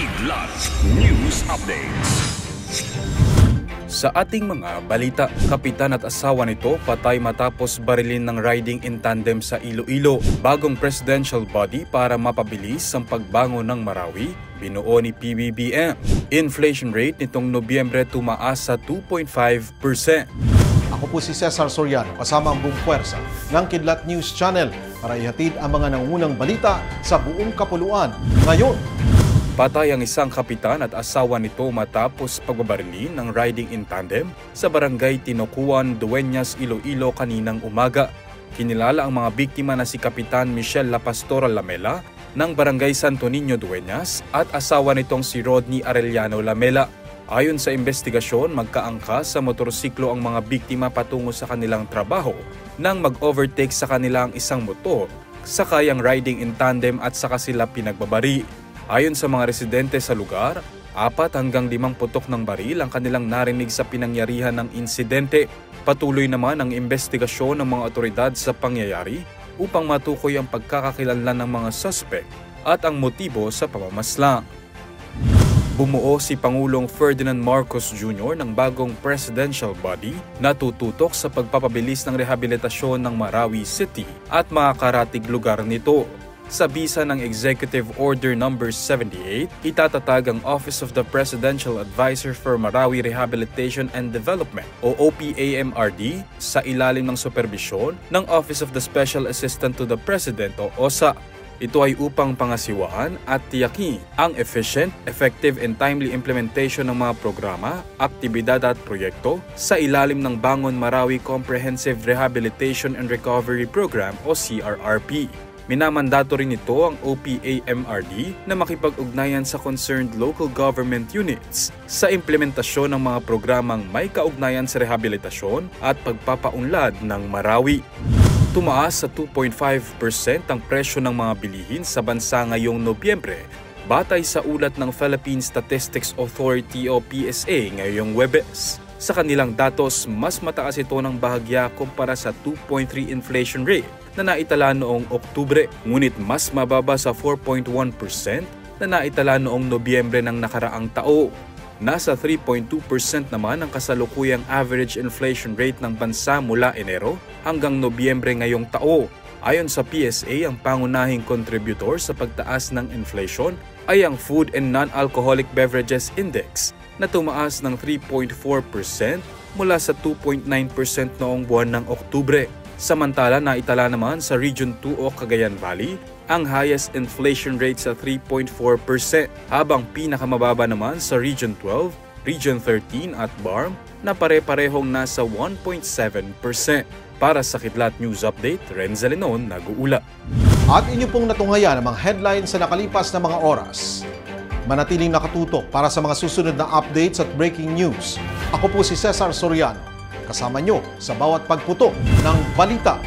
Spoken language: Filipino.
Kidlat News Updates. Sa ating mga balita, kapitan at asawa nito patay matapos barilin ng riding in tandem sa Iloilo. Bagong presidential body para mapabilis ang pagbangon ng Marawi, binuo ni PBBM. Inflation rate nitong Nobyembre tumaas sa 2.5%. Ako po si Cesar Soriano, kasama ang buong puwersa ng Kidlat News Channel para ihatid ang mga nangungunang balita sa buong kapuluan. Ngayon, patay ang isang kapitan at asawa nito matapos pagbabarilin ng riding in tandem sa barangay Tinocuan, Dueñas, Iloilo kaninang umaga. Kinilala ang mga biktima na si Kapitan Michelle La Pastora Lamela ng barangay Santo Niño, Dueñas at asawa nitong si Rodney Arellano Lamela. Ayon sa investigasyon, magkaangka sa motorsiklo ang mga biktima patungo sa kanilang trabaho nang mag-overtake sa kanilang isang motor, sakay ang riding in tandem at saka sila pinagbabari. Ayon sa mga residente sa lugar, 4 hanggang 5 putok ng baril ang kanilang narinig sa pinangyarihan ng insidente. Patuloy naman ang investigasyon ng mga otoridad sa pangyayari upang matukoy ang pagkakakilanlan ng mga suspect at ang motibo sa pamamaslang. Bumuo si Pangulong Ferdinand Marcos Jr. ng bagong presidential body na tututok sa pagpapabilis ng rehabilitasyon ng Marawi City at mga karatig lugar nito. Sa bisa ng Executive Order No. 78, itatatag ang Office of the Presidential Advisor for Marawi Rehabilitation and Development o OPAMRD sa ilalim ng superbisyon ng Office of the Special Assistant to the President o OSA. Ito ay upang pangasiwaan at tiyakin ang efficient, effective and timely implementation ng mga programa, aktibidad at proyekto sa ilalim ng Bangon Marawi Comprehensive Rehabilitation and Recovery Program o CRRP. Minamandato rin ito ang OPAMRD na makipag-ugnayan sa concerned local government units sa implementasyon ng mga programang may kaugnayan sa rehabilitasyon at pagpapaunlad ng Marawi. Tumaas sa 2.5% ang presyo ng mga bilihin sa bansa ngayong Nobyembre, batay sa ulat ng Philippine Statistics Authority o PSA ngayong Huwebes. Sa kanilang datos, mas mataas ito ng bahagya kumpara sa 2.3 inflation rate na naitala noong Oktubre, ngunit mas mababa sa 4.1% na naitala noong Nobyembre ng nakaraang taon. Nasa 3.2% naman ang kasalukuyang average inflation rate ng bansa mula Enero hanggang Nobyembre ngayong taon. Ayon sa PSA, ang pangunahing contributor sa pagtaas ng inflation ay ang Food and Non-Alcoholic Beverages Index na tumaas ng 3.4% mula sa 2.9% noong buwan ng Oktubre. Samantala, naitala naman sa Region 2 o Cagayan Valley ang highest inflation rate sa 3.4%, habang pinakamababa naman sa Region 12, Region 13 at BARM na pare-parehong nasa 1.7%. Para sa Kidlat News Update, Renza Lenon, nag-uula. At inyo pong natungayan ang mga headlines sa nakalipas na mga oras. Manatiling nakatutok para sa mga susunod na updates at breaking news. Ako po si Cesar Soriano, kasama nyo sa bawat pagputok ng balita.